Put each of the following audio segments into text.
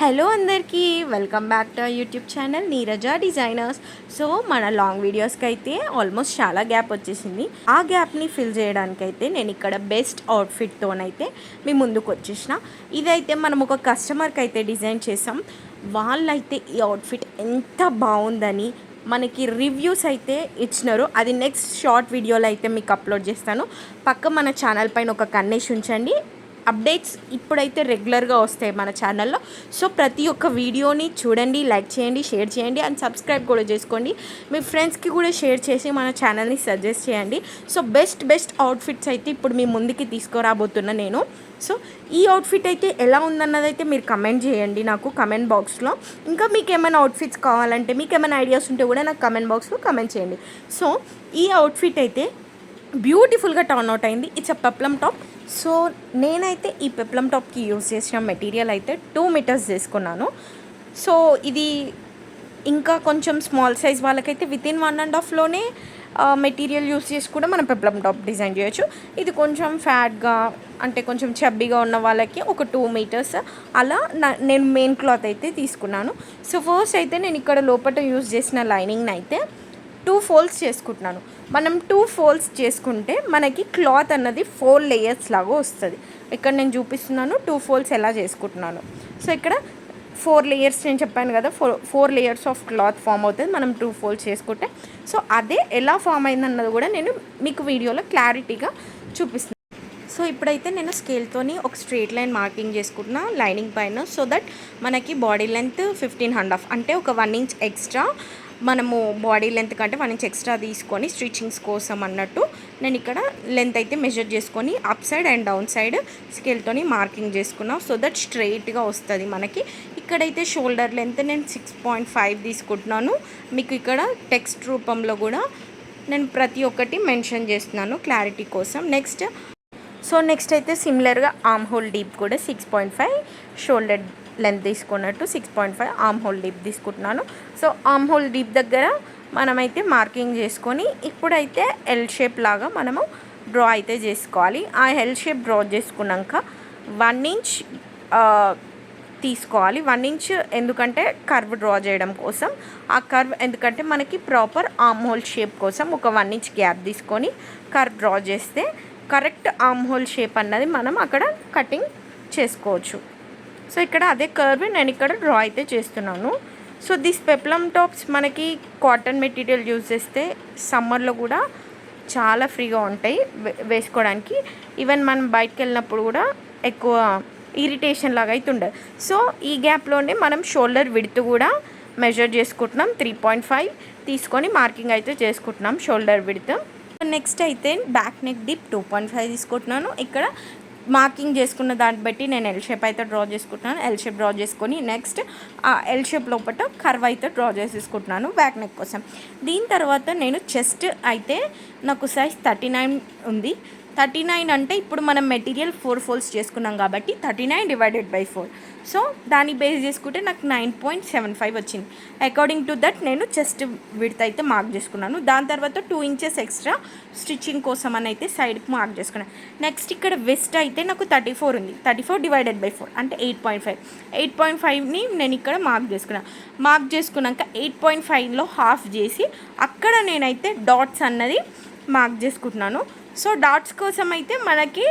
Hello అందరికీ welcome back to YouTube channel Neeraja designers. So మన long వీడియోస్కి అయితే ఆల్మోస్ట్ చాలా గ్యాప్ వచ్చేసింది. ఆ గ్యాప్ని ఫిల్ చేయడానికైతే నేను ఇక్కడ బెస్ట్ అవుట్ఫిట్తోనైతే మీ ముందుకు వచ్చేసిన. ఇదైతే మనం ఒక కస్టమర్కి అయితే డిజైన్ చేసాం. వాళ్ళైతే ఈ అవుట్ఫిట్ ఎంత బాగుందని మనకి రివ్యూస్ అయితే ఇచ్చినారు. అది నెక్స్ట్ షార్ట్ వీడియోలో అయితే మీకు అప్లోడ్ చేస్తాను. పక్క మన ఛానల్ పైన ఒక కన్నేసి ఉంచండి. అప్డేట్స్ ఇప్పుడైతే రెగ్యులర్గా వస్తాయి మన ఛానల్లో. సో ప్రతి ఒక్క వీడియోని చూడండి, లైక్ చేయండి, షేర్ చేయండి అండ్ సబ్స్క్రైబ్ కూడా చేసుకోండి. మీ ఫ్రెండ్స్కి కూడా షేర్ చేసి మన ఛానల్ని సజెస్ట్ చేయండి. సో బెస్ట్ అవుట్ఫిట్స్ అయితే ఇప్పుడు మీ ముందుకి తీసుకురాబోతున్నా నేను. సో ఈ అవుట్ఫిట్ అయితే ఎలా ఉందన్నది అయితే మీరు కమెంట్ చేయండి నాకు కమెంట్ బాక్స్లో. ఇంకా మీకు ఏమైనా అవుట్ఫిట్స్ కావాలంటే, మీకు ఏమైనా ఐడియాస్ ఉంటే కూడా నాకు కమెంట్ బాక్స్లో కమెంట్ చేయండి. సో ఈ అవుట్ఫిట్ అయితే బ్యూటిఫుల్గా టర్న్ అవుట్ అయింది. It's a peplum top. So నేనైతే ఈ పెప్లం టాప్కి యూజ్ చేసిన మెటీరియల్ అయితే 2 మీటర్స్ తీసుకున్నాను. సో ఇది ఇంకా కొంచెం స్మాల్ సైజ్ వాళ్ళకైతే వితిన్ 1.5లోనే మెటీరియల్ యూస్ చేసి కూడా మనం పెప్లం టాప్ డిజైన్ చేయొచ్చు. ఇది కొంచెం ఫ్యాట్గా అంటే కొంచెం చబ్బీగా ఉన్న వాళ్ళకి ఒక 2 మీటర్స్ అలా నేను మెయిన్ క్లాత్ అయితే తీసుకున్నాను. సో ఫస్ట్ అయితే నేను ఇక్కడ లోపల యూజ్ చేసిన లైనింగ్ని అయితే 2 ఫోల్డ్స్ చేసుకుంటున్నాను. మనం 2 ఫోల్డ్స్ చేసుకుంటే మనకి క్లాత్ అన్నది 4 లేయర్స్ లాగా వస్తుంది. ఇక్కడ నేను చూపిస్తున్నాను 2 ఫోల్డ్స్ ఎలా చేసుకుంటున్నాను. సో ఇక్కడ 4 లేయర్స్ నేను చెప్పాను కదా, 4 లేయర్స్ ఆఫ్ క్లాత్ ఫామ్ అవుతుంది మనం 2 ఫోల్డ్స్ చేసుకుంటే. సో అదే ఎలా ఫామ్ అయిందన్నది కూడా నేను మీకు వీడియోలో క్లారిటీగా చూపిస్తున్నాను. సో ఇప్పుడైతే నేను స్కేల్తోని ఒక స్ట్రేట్ లైన్ మార్కింగ్ చేసుకుంటున్నా లైనింగ్ పైన. సో దట్ మనకి బాడీ లెంత్ 15.5 అంటే ఒక 1 ఇంచ్ ఎక్స్ట్రా మనము బాడీ లెంత్ కంటే 1 ఇంచ్ ఎక్స్ట్రా తీసుకొని స్టిచ్చింగ్స్ కోసం అన్నట్టు నేను ఇక్కడ లెంత్ అయితే మెజర్ చేసుకొని up side and down side స్కేల్తోని మార్కింగ్ చేసుకున్నాను. సో దట్ స్ట్రైట్గా వస్తుంది మనకి. ఇక్కడైతే షోల్డర్ లెంత్ నేను 6.5 తీసుకుంటున్నాను. మీకు ఇక్కడ టెక్స్ట్ రూపంలో కూడా నేను ప్రతి ఒక్కటి మెన్షన్ చేస్తున్నాను క్లారిటీ కోసం. నెక్స్ట్ అయితే సిమిలర్గా ఆర్మ్ హోల్ డీప్ కూడా 6.5 షోల్డర్ లెంత్ తీసుకున్నట్టు 6.5 ఆర్మ్ హోల్ డీప్ తీసుకుంటున్నాను. సో ఆర్మ్ హోల్ డీప్ దగ్గర మనమైతే మార్కింగ్ చేసుకొని ఇప్పుడైతే ఎల్ షేప్ లాగా మనము డ్రా అయితే చేసుకోవాలి. ఆ ఎల్ షేప్ డ్రా చేసుకున్నాక 1 ఇంచ్ తీసుకోవాలి. 1 ఇంచ్ ఎందుకంటే కర్వ్ డ్రా చేయడం కోసం. ఆ కర్వ్ ఎందుకంటే మనకి ప్రాపర్ ఆర్మ్ హోల్ షేప్ కోసం ఒక 1 ఇంచ్ గ్యాప్ తీసుకొని కర్వ్ డ్రా చేస్తే కరెక్ట్ ఆర్మ్ హోల్ షేప్ అన్నది మనం అక్కడ కటింగ్ చేసుకోవచ్చు. సో ఇక్కడ అదే కర్వ్ నేను ఇక్కడ డ్రా అయితే చేస్తున్నాను. సో దిస్ పెప్లం టాప్స్ మనకి కాటన్ మెటీరియల్ యూజ్ చేస్తే సమ్మర్లో కూడా చాలా ఫ్రీగా ఉంటాయి వేసుకోవడానికి. ఈవెన్ మనం బయటకు వెళ్ళినప్పుడు కూడా ఎక్కువ ఇరిటేషన్ లాగా అయితే ఉండదు. సో ఈ గ్యాప్లోనే మనం షోల్డర్ విడ్త్ కూడా మెజర్ చేసుకుంటున్నాం. 3.5 తీసుకొని మార్కింగ్ అయితే చేసుకుంటున్నాం షోల్డర్ విడ్త్. నెక్స్ట్ అయితే బ్యాక్ నెక్ డీప్ 2.5 తీసుకుంటున్నాను. ఇక్కడ మార్కింగ్ చేసుకున్న దాన్ని బట్టి నేను ఎల్ షేప్ అయితే డ్రా చేసుకుంటున్నాను. ఎల్ షేప్ డ్రా చేసుకొని నెక్స్ట్ ఆ ఎల్ షేప్ లోపల కర్వ్ అయితే డ్రా చేసేసుకుంటున్నాను బ్యాక్ నెక్ కోసం. దీని తర్వాత నేను చెస్ట్ అయితే నాకు సైజ్ 39 ఉంది. 39 అంటే ఇప్పుడు మనం మెటీరియల్ 4 ఫోల్డ్స్ చేసుకున్నాం కాబట్టి 39/4. సో దాన్ని బేస్ చేసుకుంటే నాకు 9.75 వచ్చింది. అకార్డింగ్ టు దట్ నేను చెస్ట్ విడ్త్ అయితే మార్క్ చేసుకున్నాను. దాని తర్వాత 2 ఇంచెస్ ఎక్స్ట్రా స్టిచ్చింగ్ కోసం అని అయితే సైడ్కి మార్క్ చేసుకున్నాను. నెక్స్ట్ ఇక్కడ వెస్ట్ అయితే నాకు 34 ఉంది. 34/4 అంటే 8.5. 8.5ని నేను ఇక్కడ మార్క్ చేసుకున్నాను. మార్క్ చేసుకున్నాక 8.5లో హాఫ్ చేసి అక్కడ నేనైతే డాట్స్ అన్నది మార్క్ చేసుకుంటున్నాను. సో డాట్స్ కోసం అయితే మనకి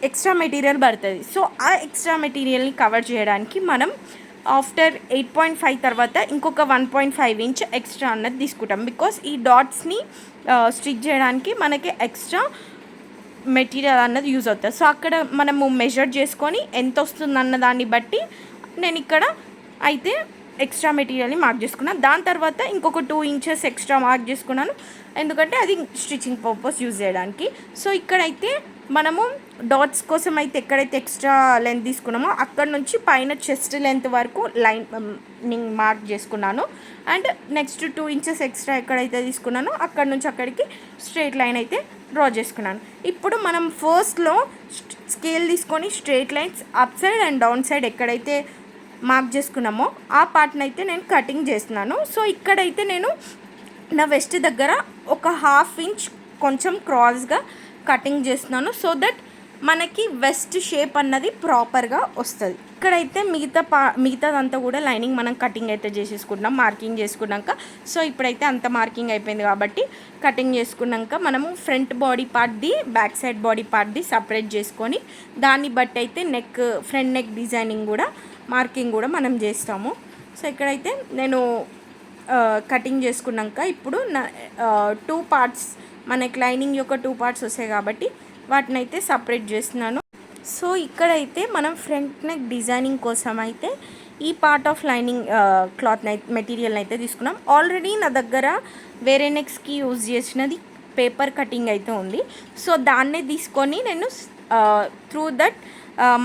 ఎక్స్ట్రా మెటీరియల్ పడుతుంది. సో ఆ ఎక్స్ట్రా మెటీరియల్ని కవర్ చేయడానికి మనం ఆఫ్టర్ 8.5 తర్వాత ఇంకొక 1.5 ఇంచ్ ఎక్స్ట్రా అన్నది తీసుకుంటాం. బికాస్ ఈ డాట్స్ని స్టిచ్ చేయడానికి మనకి ఎక్స్ట్రా మెటీరియల్ అన్నది యూజ్ అవుతుంది. సో అక్కడ మనము మెజర్ చేసుకొని ఎంత వస్తుంది అన్న దాన్ని బట్టి నేను ఇక్కడ అయితే ఎక్స్ట్రా మెటీరియల్ని మార్క్ చేసుకున్నాను. దాని తర్వాత ఇంకొక 2 ఇంచెస్ ఎక్స్ట్రా మార్క్ చేసుకున్నాను ఎందుకంటే అది స్టిచ్చింగ్ పర్పస్ యూజ్ చేయడానికి. సో ఇక్కడైతే మనము డాట్స్ కోసం అయితే ఎక్కడైతే ఎక్స్ట్రా లెంత్ తీసుకున్నామో అక్కడ నుంచి పైన చెస్ట్ లెంత్ వరకు లైన్ నేను మార్క్ చేసుకున్నాను. అండ్ నెక్స్ట్ 2 ఇంచెస్ ఎక్స్ట్రా ఎక్కడైతే తీసుకున్నానో అక్కడ నుంచి అక్కడికి స్ట్రైట్ లైన్ అయితే డ్రా చేసుకున్నాను. ఇప్పుడు మనం ఫస్ట్లో స్కేల్ తీసుకొని straight lines up side and down side ఎక్కడైతే మార్క్ చేసుకున్నామో ఆ పార్ట్ని అయితే నేను కటింగ్ చేస్తున్నాను. సో ఇక్కడైతే నేను నా వెస్ట్ దగ్గర ఒక 1/2 ఇంచ్ కొంచెం క్రాస్గా కటింగ్ చేస్తున్నాను. సో దట్ మనకి వెస్ట్ షేప్ అన్నది ప్రాపర్గా వస్తుంది. ఇక్కడైతే మిగతాదంతా కూడా లైనింగ్ మనం కటింగ్ అయితే చేసేసుకుంటున్నాం మార్కింగ్ చేసుకున్నాక. సో ఇప్పుడైతే అంత మార్కింగ్ అయిపోయింది కాబట్టి కటింగ్ చేసుకున్నాక మనము ఫ్రంట్ బాడీ పార్ట్ది బ్యాక్ సైడ్ బాడీ పార్ట్ది సపరేట్ చేసుకొని దాన్ని బట్టి అయితే ఫ్రంట్ నెక్ డిజైనింగ్ కూడా మార్కింగ్ కూడా మనం చేస్తాము. సో ఇక్కడైతే నేను కటింగ్ చేసుకున్నాక ఇప్పుడు 2 పార్ట్స్ మనకి లైనింగ్ యొక్క 2 పార్ట్స్ వస్తాయి కాబట్టి వాటిని అయితే సపరేట్ చేస్తున్నాను. సో ఇక్కడైతే మనం ఫ్రంట్ నెక్ డిజైనింగ్ కోసం అయితే ఈ part of lining cloth material అయితే తీసుకున్నాం. ఆల్రెడీ నా దగ్గర వేరే నెక్స్కి యూజ్ చేసినది పేపర్ కటింగ్ అయితే ఉంది. సో దాన్నే తీసుకొని నేను త్రూ దట్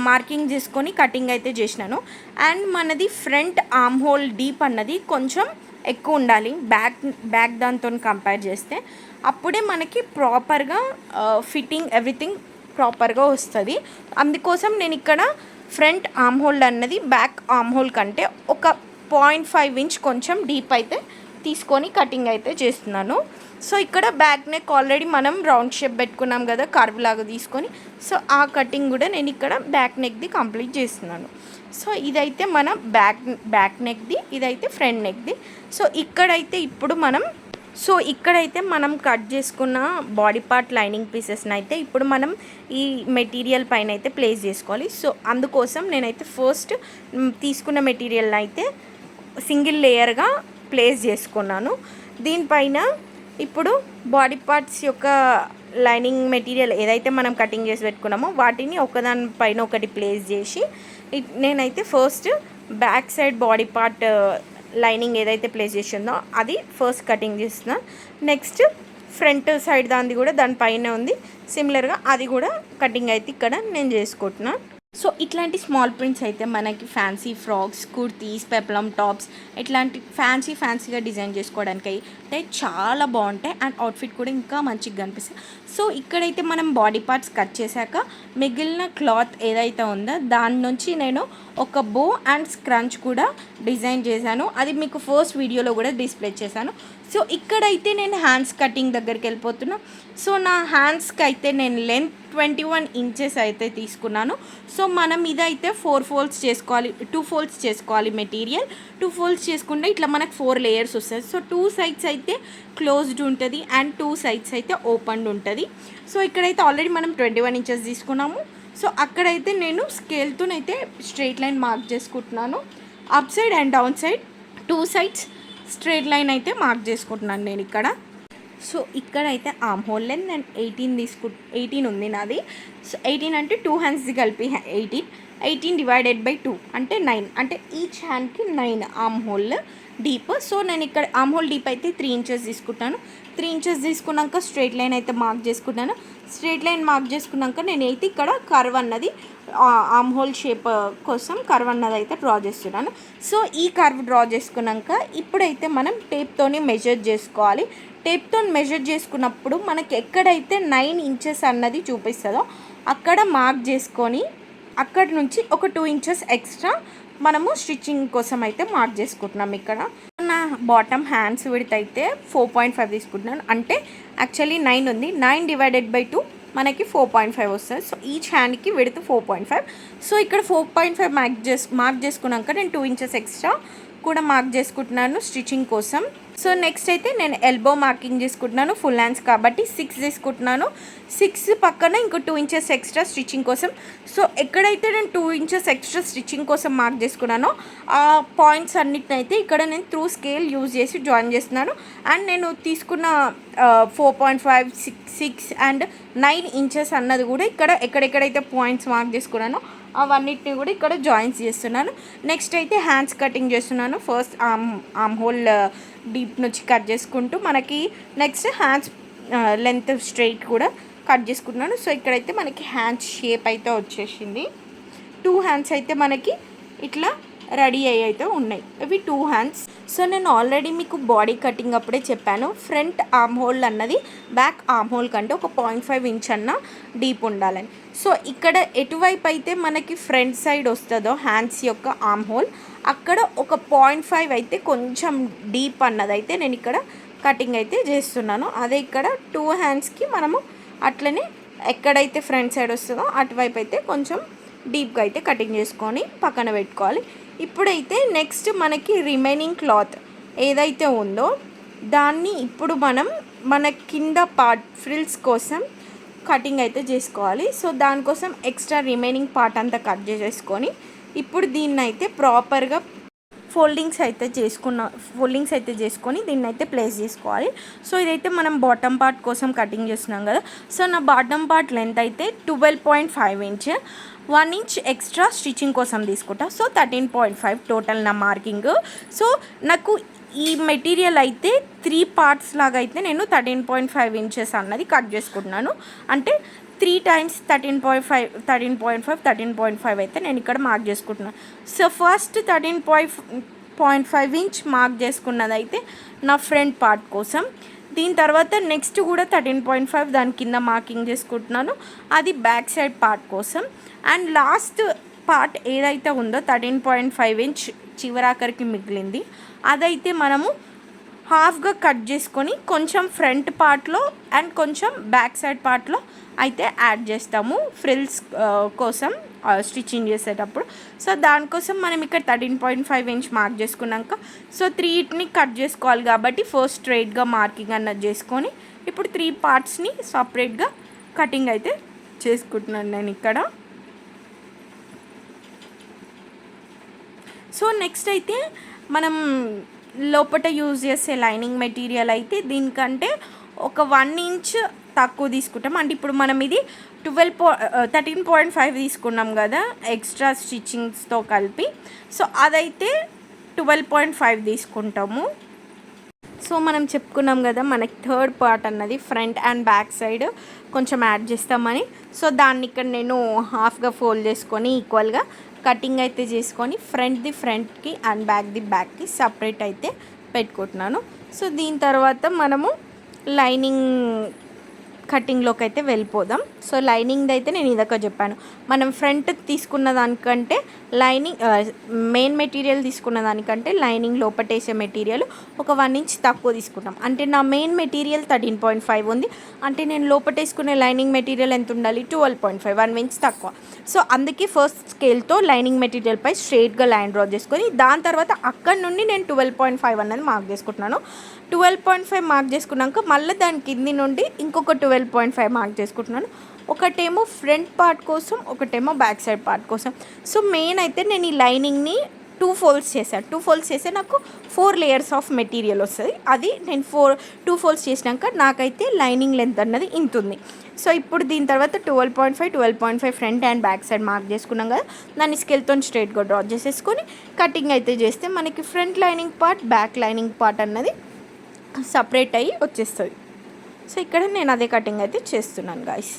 మార్కింగ్ చేసుకొని కటింగ్ అయితే చేసినాను. అండ్ మనది ఫ్రంట్ ఆర్మ్ హోల్ డీప్ అన్నది కొంచెం ఎక్కువ ఉండాలి బ్యాక్ దాంతో కంపేర్ చేస్తే. అప్పుడే మనకి ప్రాపర్గా ఫిట్టింగ్ ఎవ్రీథింగ్ ప్రాపర్గా వస్తుంది. అందుకోసం నేను ఇక్కడ ఫ్రంట్ ఆర్మ్ హోల్ అన్నది బ్యాక్ ఆర్మ్ హోల్ కంటే ఒక 0.5 ఇంచ్ కొంచెం డీప్ అయితే తీసుకొని కటింగ్ అయితే చేస్తున్నాను. సో ఇక్కడ బ్యాక్ నెక్ ఆల్రెడీ మనం రౌండ్ షేప్ పెట్టుకున్నాం కదా కర్వ్ లాగా తీసుకొని. సో ఆ కటింగ్ కూడా నేను ఇక్కడ బ్యాక్ నెక్ది కంప్లీట్ చేస్తున్నాను. సో ఇదైతే మన బ్యాక్ నెక్ది, ఇదైతే ఫ్రంట్ నెక్ది. సో ఇక్కడైతే మనం కట్ చేసుకున్న బాడీ పార్ట్ లైనింగ్ పీసెస్ని అయితే ఇప్పుడు మనం ఈ మెటీరియల్ పైన అయితే ప్లేస్ చేసుకోవాలి. సో అందుకోసం నేనైతే ఫస్ట్ తీసుకున్న మెటీరియల్ని అయితే సింగిల్ లేయర్గా ప్లేస్ చేసుకున్నాను. దీనిపైన ఇప్పుడు బాడీ పార్ట్స్ యొక్క లైనింగ్ మెటీరియల్ ఏదైతే మనం కటింగ్ చేసి పెట్టుకున్నామో వాటిని ఒకదానిపైన ఒకటి ప్లేస్ చేసి నేనైతే first back side body part lining ఏదైతే ప్లేస్ చేసిందో అది ఫస్ట్ కటింగ్ చేస్తున్నా. నెక్స్ట్ ఫ్రంట్ సైడ్ దాన్ని కూడా దానిపైన ఉంది సిమిలర్గా అది కూడా కటింగ్ అయితే ఇక్కడ నేను చేసుకుంటున్నా. సో ఇట్లాంటి స్మాల్ ప్రింట్స్ అయితే మనకి fancy frocks, kurtis, peplum tops ఇట్లాంటి ఫ్యాన్సీగా డిజైన్ చేసుకోవడానికి అయితే చాలా బాగుంటాయి. అండ్ అవుట్ఫిట్ కూడా ఇంకా మంచిగా కనిపిస్తుంది. సో ఇక్కడైతే మనం బాడీ పార్ట్స్ కట్ చేశాక మిగిలిన క్లాత్ ఏదైతే ఉందో దాని నుంచి నేను ఒక బో అండ్ స్క్రంచ్ కూడా డిజైన్ చేశాను. అది మీకు ఫస్ట్ వీడియోలో కూడా డిస్ప్లే చేశాను. సో ఇక్కడైతే నేను హ్యాండ్స్ కటింగ్ దగ్గరికి వెళ్ళిపోతున్నా. సో నా హ్యాండ్స్కి అయితే నేను లెంత్ 21 ఇంచెస్ అయితే తీసుకున్నాను. సో మనం ఇదైతే 4 ఫోల్డ్స్ చేసుకోవాలి, 2 ఫోల్డ్స్ చేసుకోవాలి మెటీరియల్. 2 ఫోల్డ్స్ చేసుకుంటే ఇట్లా మనకు 4 లేయర్స్ వస్తుంది. సో 2 సైడ్స్ అయితే క్లోజ్డ్ ఉంటుంది అండ్ 2 సైడ్స్ అయితే ఓపెన్డ్ ఉంటుంది. సో ఇక్కడైతే ఆల్రెడీ మనం 21 ఇంచెస్ తీసుకున్నాము. సో అక్కడైతే నేను స్కేల్తోనైతే స్ట్రైట్ లైన్ మార్క్ చేసుకుంటున్నాను. Up side and down side 2 sides straight line అయితే మార్క్ చేసుకుంటున్నాను నేను ఇక్కడ. సో ఇక్కడైతే ఆర్మ్ హోల్ లెంత్ నేను 18 ఉంది నాది. సో 18 అంటే 2 హ్యాండ్స్ది కలిపి 18 డివైడెడ్ బై 2 అంటే 9, అంటే ఈచ్ హ్యాండ్కి 9 ఆర్మ్ హోల్ డీప్. సో నేను ఇక్కడ ఆర్మ్ హోల్ డీప్ అయితే 3 ఇంచెస్ తీసుకుంటాను. 3 ఇంచెస్ తీసుకున్నాక స్ట్రైట్ లైన్ అయితే మార్క్ చేసుకుంటాను. స్ట్రైట్ లైన్ మార్క్ చేసుకున్నాక నేనైతే ఇక్కడ కర్వ్ అన్నది ఆర్మ్ హోల్ షేప్ కోసం కర్వ్ అన్నది అయితే డ్రా చేస్తున్నాను. సో ఈ కర్వ్ డ్రా చేసుకున్నాక ఇప్పుడైతే మనం టేప్తోని మెజర్ చేసుకోవాలి. టేప్తో మెజర్ చేసుకున్నప్పుడు మనకి ఎక్కడైతే 9 ఇంచెస్ అన్నది చూపిస్తుందో అక్కడ మార్క్ చేసుకొని అక్కడి నుంచి ఒక 2 ఇంచెస్ ఎక్స్ట్రా మనము స్టిచ్చింగ్ కోసం అయితే మార్క్ చేసుకుంటున్నాం. ఇక్కడ నా బాటమ్ హ్యాండ్స్ విడ్త్ అయితే 4.5 తీసుకుంటున్నాను. అంటే యాక్చువల్లీ 9 ఉంది, 9 డివైడెడ్ బై 2 మనకి 4.5 వస్తుంది. సో ఈచ్ హ్యాండ్కి విడ్త్ 4.5. సో ఇక్కడ 4.5 మార్క్ చేసుకున్నాక నేను 2 ఇంచెస్ ఎక్స్ట్రా కూడా మార్క్ చేసుకుంటున్నాను స్టిచ్చింగ్ కోసం. సో నెక్స్ట్ అయితే నేను ఎల్బో మార్కింగ్ చేసుకుంటున్నాను. ఫుల్ హ్యాండ్స్ కాబట్టి 6 తీసుకుంటున్నాను. 6 పక్కన ఇంకో 2 ఇంచెస్ ఎక్స్ట్రా స్టిచ్చింగ్ కోసం. సో ఎక్కడైతే నేను 2 ఇంచెస్ ఎక్స్ట్రా స్టిచ్చింగ్ కోసం మార్క్ చేసుకున్నానో ఆ పాయింట్స్ అన్నిటిని అయితే ఇక్కడ నేను త్రూ స్కేల్ యూజ్ చేసి జాయిన్ చేస్తున్నాను. అండ్ నేను తీసుకున్న 4.5, 6 అండ్ 9 ఇంచెస్ అన్నది కూడా ఇక్కడ ఎక్కడెక్కడైతే పాయింట్స్ మార్క్ చేసుకున్నానో అవన్నిటిని కూడా ఇక్కడ జాయిన్స్ చేస్తున్నాను. నెక్స్ట్ అయితే హ్యాండ్స్ కటింగ్ చేస్తున్నాను. ఫస్ట్ ఆర్మ్ హోల్ డీప్ నుంచి కట్ చేసుకుంటూ మనకి నెక్స్ట్ హ్యాండ్స్ లెంత్ స్ట్రైట్ కూడా కట్ చేసుకుంటున్నాను. సో ఇక్కడైతే మనకి హ్యాండ్స్ షేప్ అయితే వచ్చేసింది. 2 హ్యాండ్స్ అయితే మనకి ఇట్లా రెడీ అయితే ఉన్నాయి. ఇవి 2 హ్యాండ్స్. సో నేను ఆల్రెడీ మీకు బాడీ కటింగ్ అప్పుడే చెప్పాను, ఫ్రంట్ ఆర్మ్ హోల్ అన్నది బ్యాక్ ఆర్మ్ హోల్ కంటే ఒక 0.5 ఇంచ్ అన్న డీప్ ఉండాలని. సో ఇక్కడ ఎటువైపు అయితే మనకి ఫ్రంట్ సైడ్ వస్తుందో హ్యాండ్స్ యొక్క ఆర్మ్ హోల్ అక్కడ ఒక 0.5 అయితే కొంచెం డీప్ అన్నదైతే నేను ఇక్కడ కటింగ్ అయితే చేస్తున్నాను. అదే ఇక్కడ 2 హ్యాండ్స్కి మనము అట్లనే ఎక్కడైతే ఫ్రంట్ సైడ్ వస్తుందో అటువైపు అయితే కొంచెం డీప్గా అయితే కటింగ్ చేసుకొని పక్కన పెట్టుకోవాలి. ఇప్పుడైతే నెక్స్ట్ మనకి రిమైనింగ్ క్లాత్ ఏదైతే ఉందో దాన్ని ఇప్పుడు మన కింద పార్ట్ ఫ్రిల్స్ కోసం కటింగ్ అయితే చేసుకోవాలి. సో దానికోసం ఎక్స్ట్రా రిమైనింగ్ పార్ట్ అంతా కట్ చేసేసుకొని ఇప్పుడు దీన్ని అయితే ప్రాపర్గా ఫోల్డింగ్స్ అయితే చేసుకొని దీన్ని అయితే ప్లేస్ చేసుకోవాలి. సో ఇదైతే మనం బాటమ్ పార్ట్ కోసం కటింగ్ చేస్తున్నాం కదా. సో నా బాటమ్ పార్ట్ లెంత్ అయితే 12.5 ఇంచ్, 1 ఇంచ్ ఎక్స్ట్రా స్టిచ్చింగ్ కోసం తీసుకుంటా. సో 13.5 టోటల్ నా మార్కింగ్. సో నాకు ఈ మెటీరియల్ అయితే 3 పార్ట్స్ లాగా అయితే నేను 13.5 ఇంచెస్ అన్నది కట్ చేసుకుంటున్నాను. అంటే 3 times 13.5 అయితే నేను ఇక్కడ మార్క్ చేసుకుంటున్నాను. సో ఫస్ట్ 13.5 ఇంచ్ మార్క్ చేసుకున్నది అయితే నా ఫ్రంట్ పార్ట్ కోసం. దీని తర్వాత నెక్స్ట్ కూడా 13.5 దాని కింద మార్కింగ్ చేసుకుంటున్నాను, అది బ్యాక్ సైడ్ పార్ట్ కోసం. అండ్ లాస్ట్ పార్ట్ ఏదైతే ఉందో 13.5 ఇంచ్ చివరాఖరికి మిగిలింది అదైతే మనము హాఫ్గా కట్ చేసుకొని కొంచెం ఫ్రంట్ పార్ట్లో అండ్ కొంచెం బ్యాక్ సైడ్ పార్ట్లో అయితే యాడ్ చేస్తాము ఫ్రిల్స్ కోసం స్టిచ్చింగ్ చేసేటప్పుడు. సో దానికోసం మనం ఇక్కడ 13.5 ఇంచ్ మార్క్ చేసుకున్నాక సో 3ని కట్ చేసుకోవాలి కాబట్టి ఫస్ట్ స్ట్రైట్గా మార్కింగ్ అన్నది చేసుకొని ఇప్పుడు 3 పార్ట్స్ని సపరేట్గా కటింగ్ అయితే చేసుకుంటున్నాను నేను ఇక్కడ. సో నెక్స్ట్ అయితే మనం లోపల యూజ్ చేసే లైనింగ్ మెటీరియల్ అయితే దీనికంటే ఒక 1 ఇంచ్ తక్కువ తీసుకుంటాం. అంటే ఇప్పుడు మనం ఇది 13.5 తీసుకున్నాం కదా ఎక్స్ట్రా స్టిచ్చింగ్స్తో కలిపి. సో అదైతే 12.5 తీసుకుంటాము. సో మనం చెప్పుకున్నాం కదా మనకి థర్డ్ పార్ట్ అన్నది ఫ్రంట్ అండ్ బ్యాక్ సైడ్ కొంచెం యాడ్ చేస్తామని. సో దాన్ని ఇక్కడ నేను హాఫ్గా ఫోల్డ్ చేసుకొని ఈక్వల్గా కటింగ్ అయితే చేసుకొని ఫ్రంట్కి అండ్ బ్యాక్కి సపరేట్ అయితే పెట్టుకుంటున్నాను. సో దీని తర్వాత మనము లైనింగ్ కటింగ్లోకి అయితే వెళ్ళిపోదాం. సో లైనింగ్ది అయితే నేను ఇదొక చెప్పాను. మనం ఫ్రంట్ తీసుకున్న దానికంటే మెయిన్ మెటీరియల్ తీసుకున్న దానికంటే లైనింగ్ లోపటేసే మెటీరియల్ ఒక 1 ఇంచ్ తక్కువ తీసుకుంటాం. అంటే నా మెయిన్ మెటీరియల్ 13.5 ఉంది, అంటే నేను లోపటేసుకునే లైనింగ్ మెటీరియల్ ఎంత ఉండాలి 12.5, 1 ఇంచ్ తక్కువ. సో అందుకే ఫస్ట్ స్కేల్తో లైనింగ్ మెటీరియల్పై స్ట్రైట్గా లైన్ డ్రా చేసుకొని దాని తర్వాత అక్కడ నుండి నేను 12.5 అన్నది మార్క్ చేసుకుంటున్నాను. 12.5 మార్క్ చేసుకున్నాక మళ్ళీ దాని కింది నుండి ఇంకొక 12.5 మార్క్ చేసుకుంటున్నాను. ఒకటేమో ఫ్రంట్ పార్ట్ కోసం, ఒకటేమో బ్యాక్ సైడ్ పార్ట్ కోసం. సో మెయిన్ అయితే నేను ఈ లైనింగ్ని 2 folds చేశాను. 2 folds చేస్తే నాకు 4 layers ఆఫ్ మెటీరియల్ వస్తుంది. అది నేను 2 folds చేసినాక నాకైతే లైనింగ్ లెంత్ అన్నది ఇంత ఉంది. సో ఇప్పుడు దీని తర్వాత 12.5 front and back side mark చేసుకున్నాం కదా, దాన్ని స్కేల్తో స్ట్రైట్గా డ్రా చేసేసుకొని కటింగ్ అయితే చేస్తే మనకి front lining part back lining part అన్నది సపరేట్ అయ్యి వచ్చేస్తుంది. సో ఇక్కడ నేను అదే కటింగ్ అయితే చేస్తున్నాను గాయస్.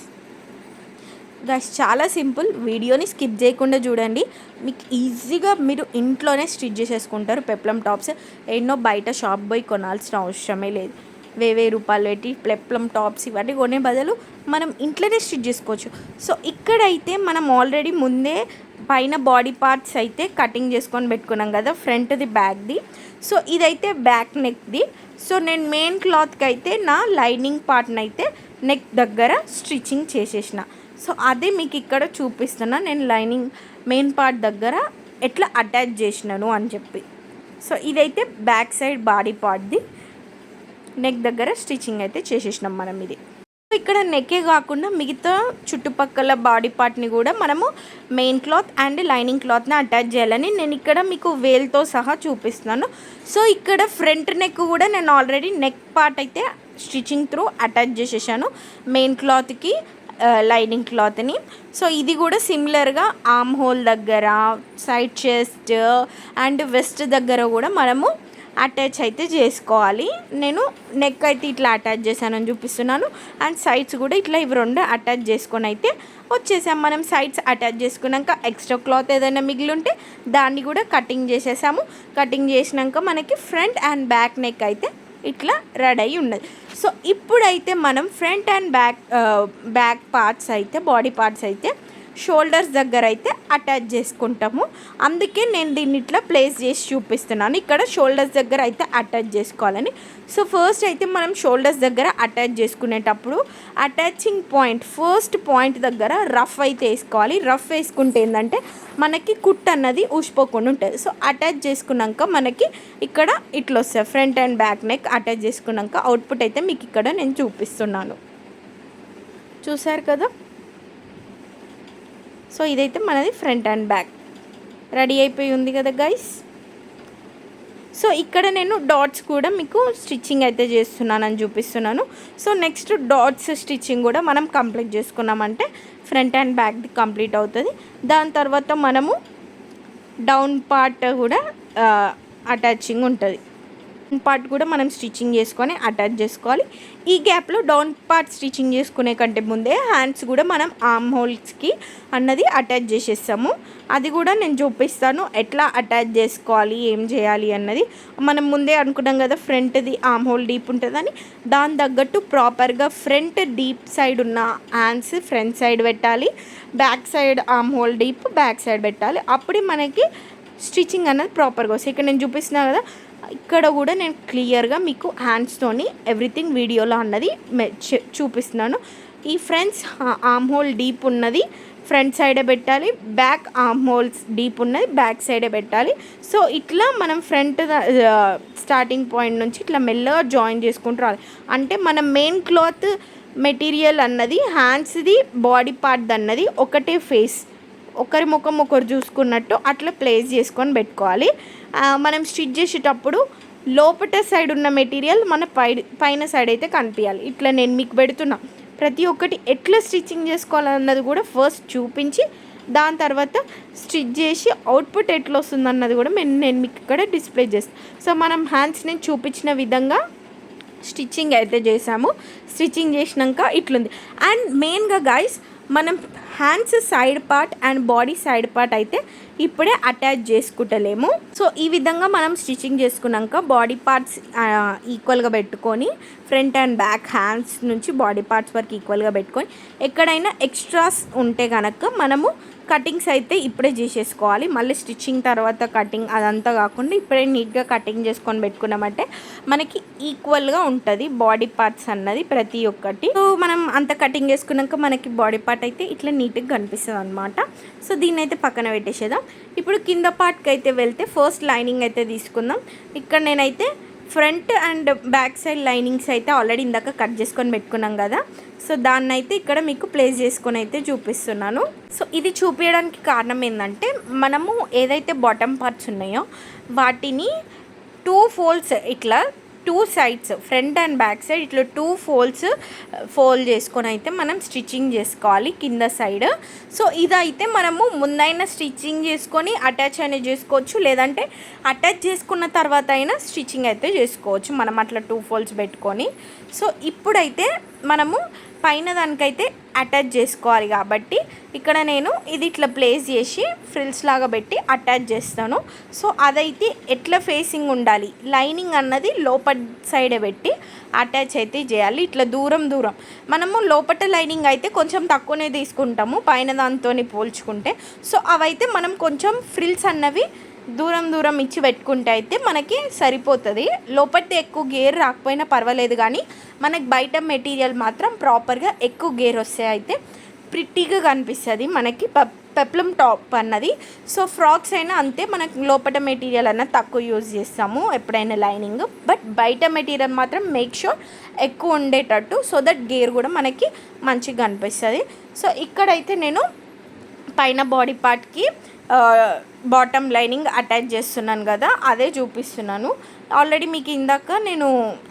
చాలా సింపుల్, వీడియోని స్కిప్ చేయకుండా చూడండి. మీకు ఈజీగా మీరు ఇంట్లోనే స్టిచ్ చేసేసుకుంటారు పెప్లం టాప్స్. ఎన్నో బయట షాప్ పోయి కొనాల్సిన అవసరమే లేదు. 1000 రూపాయలు పెట్టి పెప్లం టాప్స్ ఇవన్నీ కొనే బదులు మనం ఇంట్లోనే స్టిచ్ చేసుకోవచ్చు. సో ఇక్కడైతే మనం ఆల్రెడీ ముందే పైన బాడీ పార్ట్స్ అయితే కటింగ్ చేసుకొని పెట్టుకున్నాం కదా, ఫ్రంట్ది బ్యాక్ది. సో ఇదైతే బ్యాక్ నెక్ది. సో నేను మెయిన్ క్లాత్కి అయితే నా లైనింగ్ పార్ట్ని అయితే నెక్ దగ్గర స్టిచ్చింగ్ చేసేసిన. సో అదే మీకు ఇక్కడ చూపిస్తున్నా నేను లైనింగ్ మెయిన్ పార్ట్ దగ్గర ఎట్లా అటాచ్ చేసినాను అని చెప్పి. సో ఇదైతే బ్యాక్ సైడ్ బాడీ పార్ట్ది నెక్ దగ్గర స్టిచ్చింగ్ అయితే చేసేసినాం మనం. ఇది ఇక్కడ నెక్కే కాకుండా మిగతా చుట్టుపక్కల బాడీ పార్ట్ని కూడా మనము మెయిన్ క్లాత్ అండ్ లైనింగ్ క్లాత్ని అటాచ్ చేయాలని నేను ఇక్కడ మీకు వేల్తో సహా చూపిస్తున్నాను. సో ఇక్కడ ఫ్రంట్ నెక్ కూడా నేను ఆల్రెడీ నెక్ పార్ట్ అయితే స్టిచ్చింగ్ త్రూ అటాచ్ చేసేసాను మెయిన్ క్లాత్కి లైనింగ్ క్లాత్ని. సో ఇది కూడా సిమిలర్గా ఆర్మ్ హోల్ దగ్గర, సైడ్ చెస్ట్ అండ్ వెస్ట్ దగ్గర కూడా మనము అటాచ్ అయితే చేసుకోవాలి. నేను నెక్ అయితే ఇట్లా అటాచ్ చేశానని చూపిస్తున్నాను అండ్ సైడ్స్ కూడా ఇట్లా ఇవి 2 అటాచ్ చేసుకొని అయితే వచ్చేసాం. మనం సైడ్స్ అటాచ్ చేసుకున్నాక ఎక్స్ట్రా క్లాత్ ఏదైనా మిగిలి ఉంటే దాన్ని కూడా కటింగ్ చేసేసాము. కటింగ్ చేసినాక మనకి ఫ్రంట్ అండ్ బ్యాక్ నెక్ అయితే ఇట్లా రెడీ అయ్యి ఉన్నది. సో ఇప్పుడైతే మనం ఫ్రంట్ అండ్ బ్యాక్ పార్ట్స్ అయితే బాడీ పార్ట్స్ అయితే షోల్డర్స్ దగ్గర అయితే అటాచ్ చేసుకుంటాము. అందుకే నేను దీన్ని ఇట్లా ప్లేస్ చేసి చూపిస్తున్నాను, ఇక్కడ షోల్డర్స్ దగ్గర అయితే అటాచ్ చేసుకోవాలని. సో ఫస్ట్ అయితే మనం షోల్డర్స్ దగ్గర అటాచ్ చేసుకునేటప్పుడు అటాచింగ్ పాయింట్ ఫస్ట్ పాయింట్ దగ్గర రఫ్ అయితే వేసుకోవాలి. రఫ్ వేసుకుంటే ఏంటంటే మనకి కుట్ అన్నది ఊసిపోకుండా ఉంటుంది. సో అటాచ్ చేసుకున్నాక మనకి ఇక్కడ ఇట్లా వస్తుంది, front and back neck attach చేసుకున్నాక అవుట్పుట్ అయితే మీకు ఇక్కడ నేను చూపిస్తున్నాను. చూసారు కదా. సో ఇదైతే మనది ఫ్రంట్ అండ్ బ్యాక్ రెడీ అయిపోయి ఉంది కదా గైస్. సో ఇక్కడ నేను డాట్స్ కూడా మీకు స్టిచ్చింగ్ అయితే చేస్తున్నానని చూపిస్తున్నాను. సో నెక్స్ట్ డాట్స్ స్టిచ్చింగ్ కూడా మనం కంప్లీట్ చేసుకున్నామంటే ఫ్రంట్ అండ్ బ్యాక్ది కంప్లీట్ అవుతుంది. దాని తర్వాత మనము డౌన్ పార్ట్ కూడా అటాచింగ్ ఉంటుంది. పార్ట్ కూడా మనం స్టిచ్చింగ్ చేసుకొని అటాచ్ చేసుకోవాలి. ఈ గ్యాప్లో డౌన్ పార్ట్ స్టిచ్చింగ్ చేసుకునే కంటే ముందే హ్యాండ్స్ కూడా మనం ఆర్మ్ హోల్స్కి అన్నది అటాచ్ చేసేస్తాము. అది కూడా నేను చూపిస్తాను ఎట్లా అటాచ్ చేసుకోవాలి, ఏం చేయాలి అన్నది. మనం ముందే అనుకున్నాం కదా ఫ్రంట్ది ఆర్మ్ హోల్ డీప్ ఉంటుందని, దాని తగ్గట్టు ప్రాపర్గా ఫ్రంట్ డీప్ సైడ్ ఉన్న హ్యాండ్స్ ఫ్రంట్ సైడ్ పెట్టాలి, back side arm whole deep back side పెట్టాలి. అప్పుడే మనకి స్టిచ్చింగ్ అన్నది ప్రాపర్గా వస్తుంది. ఇక్కడ నేను చూపిస్తున్నాను కదా, ఇక్కడ కూడా నేను క్లియర్గా మీకు హ్యాండ్స్తోని ఎవ్రీథింగ్ వీడియోలో అన్నది చూపిస్తున్నాను. ఈ ఫ్రంట్స్ ఆర్మ్ హోల్ డీప్ ఉన్నది ఫ్రంట్ సైడే పెట్టాలి, బ్యాక్ ఆర్మ్ హోల్స్ డీప్ ఉన్నది బ్యాక్ సైడే పెట్టాలి. సో ఇట్లా మనం ఫ్రంట్ స్టార్టింగ్ పాయింట్ నుంచి ఇట్లా మెల్లగా జాయిన్ చేసుకుంటూ రావాలి. అంటే మనం మెయిన్ క్లాత్ మెటీరియల్ అన్నది హ్యాండ్స్ది బాడీ పార్ట్ అన్నది ఒకటే ఫేస్, ఒకరి ముఖం ఒకరు చూసుకున్నట్టు అట్లా ప్లేస్ చేసుకొని పెట్టుకోవాలి. మనం స్టిచ్ చేసేటప్పుడు లోపట సైడ్ ఉన్న మెటీరియల్ మన పైన సైడ్ అయితే కనిపించాలి. ఇట్లా నేను మీకు పెడుతున్నా ప్రతి ఒక్కటి ఎట్లా స్టిచ్చింగ్ చేసుకోవాలన్నది కూడా ఫస్ట్ చూపించి దాని తర్వాత స్టిచ్ చేసి అవుట్పుట్ ఎట్లా వస్తుంది అన్నది కూడా నేను మీకు ఇక్కడ డిస్ప్లే చేస్తాను. సో మనం హ్యాండ్స్ని చూపించిన విధంగా స్టిచ్చింగ్ అయితే చేసాము. స్టిచ్చింగ్ చేసినాక ఇట్లుంది. అండ్ మెయిన్గా గాయస్ మనం hands side part and body side part అయితే ఇప్పుడే అటాచ్ చేసుకుంటలేము. సో ఈ విధంగా మనం స్టిచ్చింగ్ చేసుకున్నాక బాడీ పార్ట్స్ ఈక్వల్గా పెట్టుకొని ఫ్రంట్ అండ్ బ్యాక్ హ్యాండ్స్ నుంచి బాడీ పార్ట్స్ వరకు ఈక్వల్గా పెట్టుకొని ఎక్కడైనా ఎక్స్ట్రాస్ ఉంటే కనుక మనము కటింగ్స్ అయితే ఇప్పుడే చేసేసుకోవాలి. మళ్ళీ స్టిచ్చింగ్ తర్వాత కటింగ్ అదంతా కాకుండా ఇప్పుడే నీట్గా కటింగ్ చేసుకొని పెట్టుకున్నామంటే మనకి ఈక్వల్గా ఉంటుంది బాడీ పార్ట్స్ అన్నది ప్రతి ఒక్కటి. సో మనం అంత కటింగ్ చేసుకున్నాక మనకి బాడీ పార్ట్ అయితే ఇట్లా నీట్గా కనిపిస్తుంది అనమాట. సో దీన్ని అయితే పక్కన పెట్టేసేద్దాం. ఇప్పుడు కింద పార్ట్కి అయితే వెళ్తే ఫస్ట్ లైనింగ్ అయితే తీసుకుందాం. ఇక్కడ నేనైతే front and back side linings అయితే ఆల్రెడీ ఇందాక కట్ చేసుకొని పెట్టుకున్నాం కదా. సో దాన్ని అయితే ఇక్కడ మీకు ప్లేస్ చేసుకొని అయితే చూపిస్తున్నాను. సో ఇది చూపించడానికి కారణం ఏంటంటే మనము ఏదైతే బాటమ్ పార్ట్స్ ఉన్నాయో వాటిని 2 ఫోల్డ్స్ ఇట్లా 2 sides front and back side ఇట్లా 2 ఫోల్డ్ చేసుకొని అయితే మనం స్టిచ్చింగ్ చేసుకోవాలి కింద సైడ్. సో ఇదైతే మనము ముందైనా స్టిచ్చింగ్ చేసుకొని అటాచ్ అనేది చేసుకోవచ్చు, లేదంటే అటాచ్ చేసుకున్న తర్వాత అయినా స్టిచ్చింగ్ అయితే చేసుకోవచ్చు మనం అట్లా 2 ఫోల్డ్స్ పెట్టుకొని. సో ఇప్పుడైతే మనము పైన దానికైతే అటాచ్ చేసుకోవాలి కాబట్టి ఇక్కడ నేను ఇది ఇట్లా ప్లేస్ చేసి ఫ్రిల్స్ లాగా పెట్టి అటాచ్ చేస్తాను. సో అదైతే ఎట్లా ఫేసింగ్ ఉండాలి, లైనింగ్ అన్నది లోపల సైడే పెట్టి అటాచ్ అయితే చేయాలి. ఇట్లా దూరం మనము లోపల లైనింగ్ అయితే కొంచెం తక్కువనే తీసుకుంటాము పైన దాంతో పోల్చుకుంటే. సో అవైతే మనం కొంచెం ఫ్రిల్స్ అన్నవి దూరం ఇచ్చి పెట్టుకుంటే అయితే మనకి సరిపోతుంది. లోపల ఎక్కువ గేర్ రాకపోయినా పర్వాలేదు, కానీ మనకి బయట మెటీరియల్ మాత్రం ప్రాపర్గా ఎక్కువ గేర్ వస్తే అయితే ప్రిట్టీగా కనిపిస్తుంది మనకి పెప్లం టాప్ అన్నది. సో ఫ్రాక్స్ అయినా అంతే, మనకి లోపల మెటీరియల్ అన్నది తక్కువ యూజ్ చేస్తాము ఎప్పుడైనా లైనింగ్, బట్ బయట మెటీరియల్ మాత్రం మేక్ షూర్ ఎక్కువ ఉండేటట్టు, సో దట్ గేర్ కూడా మనకి మంచిగా కనిపిస్తుంది. సో ఇక్కడైతే నేను పైన బాడీ పార్ట్కి బాటమ్ లైనింగ్ అటాచ్ చేస్తున్నాను కదా, అదే చూపిస్తున్నాను. ఆల్రెడీ మీకు ఇందాక నేను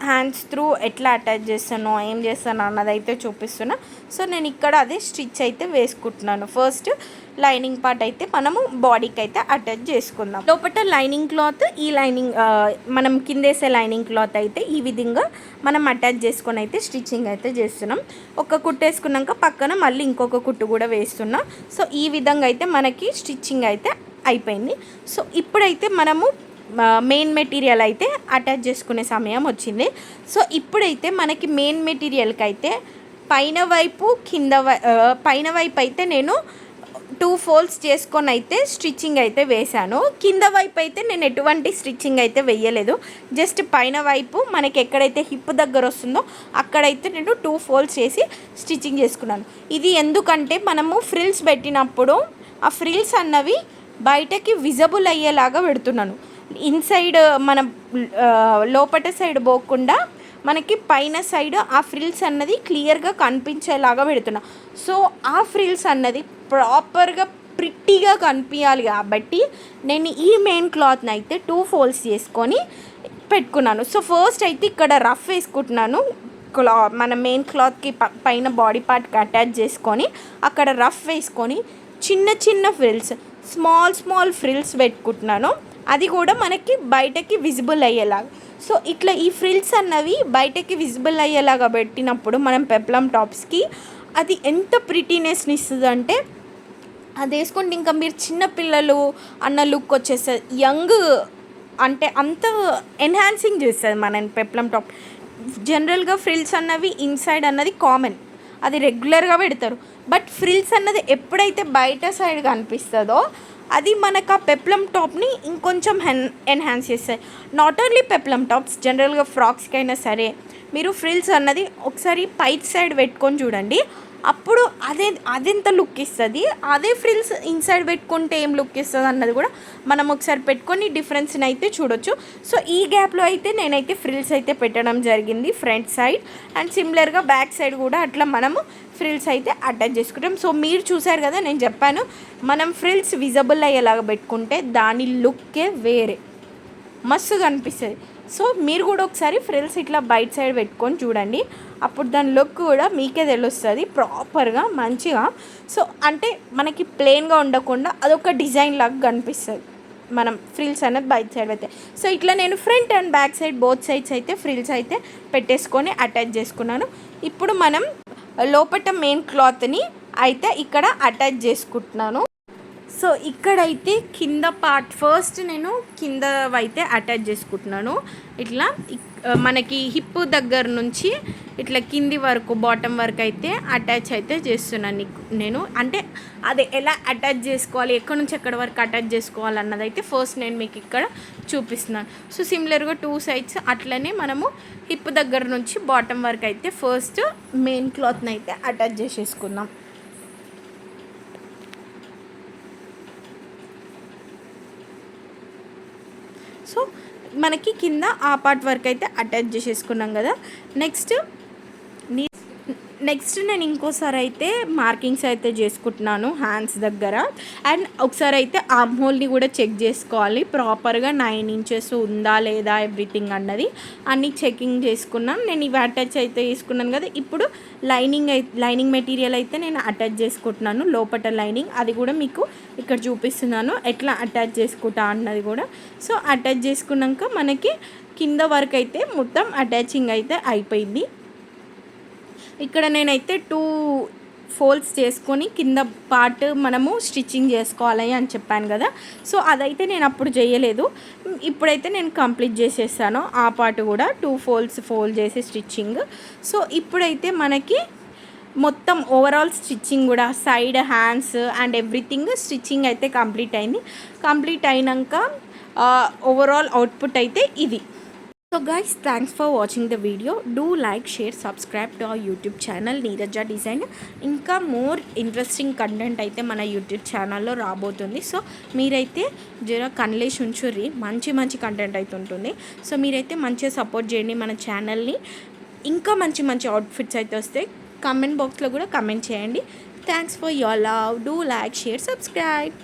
హ్యాండ్స్ త్రూ ఎట్లా అటాచ్ చేస్తాను ఏం చేస్తాను అన్నది అయితే చూపిస్తున్నా. సో నేను ఇక్కడ అదే స్టిచ్ అయితే వేసుకుంటున్నాను. ఫస్ట్ లైనింగ్ పార్ట్ అయితే మనము బాడీకి అయితే అటాచ్ చేసుకుందాం. లోపల లైనింగ్ క్లాత్ ఈ లైనింగ్ మనం కిందేసే లైనింగ్ క్లాత్ అయితే ఈ విధంగా మనం అటాచ్ చేసుకొని అయితే స్టిచ్చింగ్ అయితే చేస్తున్నాం. ఒక కుట్టు వేసుకున్నాక పక్కన మళ్ళీ ఇంకొక కుట్టు కూడా వేస్తున్నా. సో ఈ విధంగా అయితే మనకి స్టిచ్చింగ్ అయితే అయిపోయింది. సో ఇప్పుడైతే మనము మెయిన్ మెటీరియల్ అయితే అటాచ్ చేసుకునే సమయం వచ్చింది. సో ఇప్పుడైతే మనకి మెయిన్ మెటీరియల్కి అయితే పైన వైపు అయితే నేను 2 ఫోల్డ్స్ చేసుకొని అయితే స్టిచ్చింగ్ అయితే వేశాను. కింద వైపు అయితే నేను ఎటువంటి స్టిచ్చింగ్ అయితే వేయలేదు. జస్ట్ పైన వైపు మనకి ఎక్కడైతే హిప్ దగ్గర వస్తుందో అక్కడైతే నేను 2 ఫోల్డ్స్ చేసి స్టిచ్చింగ్ చేసుకున్నాను. ఇది ఎందుకంటే మనము ఫ్రిల్స్ పెట్టినప్పుడు ఆ ఫ్రిల్స్ అన్నవి బయటకి విజిబుల్ అయ్యేలాగా పెడుతున్నాను. ఇన్సైడ్ మనం లోపట సైడ్ పోకుండా మనకి పైన సైడ్ ఆ ఫ్రిల్స్ అన్నది క్లియర్గా కనిపించేలాగా పెడుతున్నా. సో ఆ ఫ్రిల్స్ అన్నది ప్రాపర్గా ప్రిట్టీగా కనిపించాలి కాబట్టి నేను ఈ మెయిన్ క్లాత్ని అయితే 2 ఫోల్డ్స్ చేసుకొని పెట్టుకున్నాను. సో ఫస్ట్ అయితే ఇక్కడ రఫ్ వేసుకుంటున్నాను. మన మెయిన్ క్లాత్కి పైన బాడీ పార్ట్కి అటాచ్ చేసుకొని అక్కడ రఫ్ వేసుకొని చిన్న చిన్న ఫ్రిల్స్ స్మాల్ ఫ్రిల్స్ పెట్టుకుంటున్నాను. అది కూడా మనకి బయటకి విజిబుల్ అయ్యేలాగా. సో ఇట్లా ఈ ఫ్రిల్స్ అన్నవి బయటకి విజిబుల్ అయ్యేలాగా పెట్టినప్పుడు మనం పెప్లమ్ టాప్స్కి అది ఎంత ప్రిటీనెస్ని ఇస్తుంది అంటే అది వేసుకుంటే ఇంకా మీరు చిన్నపిల్లలు అన్న లుక్ వచ్చేస్తుంది. యంగ్ అంటే అంత ఎన్హాన్సింగ్ చేస్తుంది మన పెప్లమ్ టాప్. జనరల్గా ఫ్రిల్స్ అన్నవి ఇన్సైడ్ అన్నది కామన్, అది రెగ్యులర్గా పెడతారు. బట్ ఫ్రిల్స్ అన్నది ఎప్పుడైతే బయట సైడ్ కనిపిస్తుందో అది మనకు ఆ పెప్లమ్ టాప్ని ఇంకొంచెం ఎన్హాన్స్ చేస్తాయి. నాట్ ఓన్లీ పెప్లమ్ టాప్స్, జనరల్గా ఫ్రాక్స్కి అయినా సరే మీరు ఫ్రిల్స్ అన్నది ఒకసారి పై సైడ్ పెట్టుకొని చూడండి. అప్పుడు అదెంత లుక్ ఇస్తుంది, అదే ఫ్రిల్స్ ఇన్సైడ్ పెట్టుకుంటే ఏం లుక్ ఇస్తుంది అన్నది కూడా మనం ఒకసారి పెట్టుకొని డిఫరెన్స్ని అయితే చూడొచ్చు. సో ఈ గ్యాప్లో అయితే నేనైతే ఫ్రిల్స్ అయితే పెట్టడం జరిగింది ఫ్రంట్ సైడ్. అండ్ సిమిలర్గా బ్యాక్ సైడ్ కూడా అట్లా మనము ఫ్రిల్స్ అయితే అటాచ్ చేసుకుంటాం. సో మీరు చూసారు కదా, నేను చెప్పాను మనం ఫ్రిల్స్ విజిబుల్ అయ్యేలాగా పెట్టుకుంటే దాని లుక్కే వేరే మస్తుగా అనిపిస్తుంది. సో మీరు కూడా ఒకసారి ఫ్రిల్స్ ఇట్లా బయట సైడ్ పెట్టుకొని చూడండి, అప్పుడు దాని లుక్ కూడా మీకే తెలుస్తుంది ప్రాపర్గా మంచిగా. సో అంటే మనకి ప్లెయిన్గా ఉండకుండా అదొక డిజైన్ లాగా కనిపిస్తుంది మనం ఫ్రిల్స్ అనేది బయట సైడ్ అయితే. సో ఇట్లా నేను front and back side both sides అయితే ఫ్రిల్స్ అయితే పెట్టేసుకొని అటాచ్ చేసుకున్నాను. ఇప్పుడు మనం లోపల మెయిన్ క్లాత్ని అయితే ఇక్కడ అటాచ్ చేసుకుంటున్నాను. సో ఇక్కడైతే కింద పార్ట్ ఫస్ట్ నేను కింద అయితే అటాచ్ చేసుకుంటున్నాను. ఇట్లా మనకి హిప్ దగ్గర నుంచి ఇట్లా కింది వరకు బాటమ్ వరకు అయితే అటాచ్ అయితే చేస్తున్నాను నేను. అంటే అది ఎలా అటాచ్ చేసుకోవాలి, ఎక్కడి నుంచి ఎక్కడి వరకు అటాచ్ చేసుకోవాలి అన్నది అయితే ఫస్ట్ నేను మీకు ఇక్కడ చూపిస్తున్నాను. సో సిమిలర్గా 2 సైడ్స్ అట్లనే మనము హిప్ దగ్గర నుంచి బాటమ్ వరకు అయితే ఫస్ట్ మెయిన్ క్లాత్ని అయితే అటాచ్ చేసేసుకుందాం. సో మనకి కింద ఆ పార్ట్ వరకు అయితే అటాచ్ చేసేసుకున్నాం కదా. నెక్స్ట్ నేను ఇంకోసారి అయితే మార్కింగ్స్ అయితే చేసుకుంటున్నాను హ్యాండ్స్ దగ్గర. అండ్ ఒకసారి అయితే ఆర్మ్ హోల్ని కూడా చెక్ చేసుకోవాలి ప్రాపర్గా 9 ఇంచెస్ ఉందా లేదా ఎవ్రీథింగ్ అన్నది అన్నీ చెకింగ్ చేసుకున్నాను. నేను ఇవి అటాచ్ అయితే చేసుకున్నాను కదా. ఇప్పుడు లైనింగ్ మెటీరియల్ అయితే నేను అటాచ్ చేసుకుంటున్నాను, లోపల లైనింగ్. అది కూడా మీకు ఇక్కడ చూపిస్తున్నాను ఎట్లా అటాచ్ చేసుకుంటా అన్నది కూడా. సో అటాచ్ చేసుకున్నాక మనకి కింద వరకు అయితే మొత్తం అటాచింగ్ అయితే అయిపోయింది. ఇక్కడ నేనైతే 2 ఫోల్డ్స్ చేసుకొని కింద పార్ట్ మనము స్టిచ్చింగ్ చేసుకోవాలి అని చెప్పాను కదా. సో అదైతే నేను అప్పుడు చేయలేదు, ఇప్పుడైతే నేను కంప్లీట్ చేసేసాను ఆ పార్ట్ కూడా 2 ఫోల్డ్స్ ఫోల్డ్ చేసి స్టిచ్చింగ్. సో ఇప్పుడైతే మనకి మొత్తం ఓవరాల్ స్టిచ్చింగ్ కూడా side hands and everything stitching అయితే కంప్లీట్ అయింది. కంప్లీట్ అయినాక ఓవరాల్ అవుట్పుట్ అయితే ఇది. So guys, thanks for watching the video. Do like, share, subscribe to our YouTube channel Neeraja Design. ఇంకా మోర్ ఇంట్రెస్టింగ్ కంటెంట్ అయితే మన YouTube ఛానల్లో రాబోతుంది. సో మీరైతే జర కన్లేసి ఉంచుర్రి, మంచి కంటెంట్ అయితే ఉంటుంది. సో మీరైతే మంచిగా సపోర్ట్ చేయండి మన ఛానల్ని. ఇంకా మంచి అవుట్ఫిట్స్ అయితే వస్తాయి. కామెంట్ బాక్స్లో కూడా కమెంట్ చేయండి. Thanks for your love. Do like, share, subscribe.